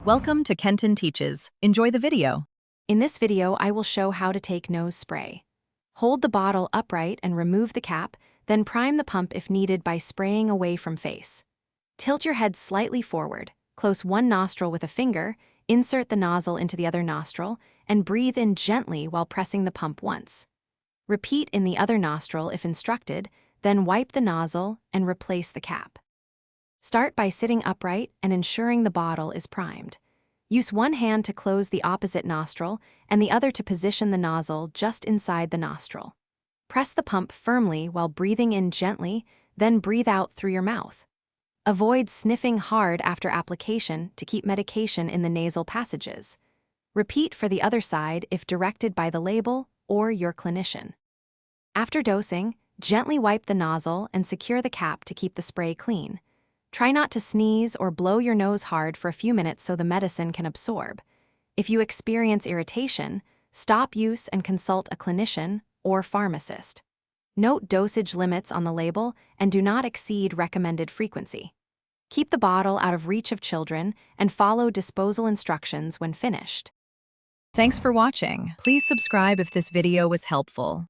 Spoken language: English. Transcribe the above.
Welcome to Kenton Teaches. Enjoy the video. In this video, I will show how to take nose spray. Hold the bottle upright and remove the cap, then prime the pump if needed by spraying away from face. Tilt your head slightly forward, close one nostril with a finger, insert the nozzle into the other nostril, and breathe in gently while pressing the pump once. Repeat in the other nostril if instructed, then wipe the nozzle and replace the cap. Start by sitting upright and ensuring the bottle is primed. Use one hand to close the opposite nostril and the other to position the nozzle just inside the nostril. Press the pump firmly while breathing in gently, then breathe out through your mouth. Avoid sniffing hard after application to keep medication in the nasal passages. Repeat for the other side if directed by the label or your clinician. After dosing, gently wipe the nozzle and secure the cap to keep the spray clean. Try not to sneeze or blow your nose hard for a few minutes so the medicine can absorb. If you experience irritation, stop use and consult a clinician or pharmacist. Note dosage limits on the label and do not exceed recommended frequency. Keep the bottle out of reach of children and follow disposal instructions when finished. Thanks for watching. Please subscribe if this video was helpful.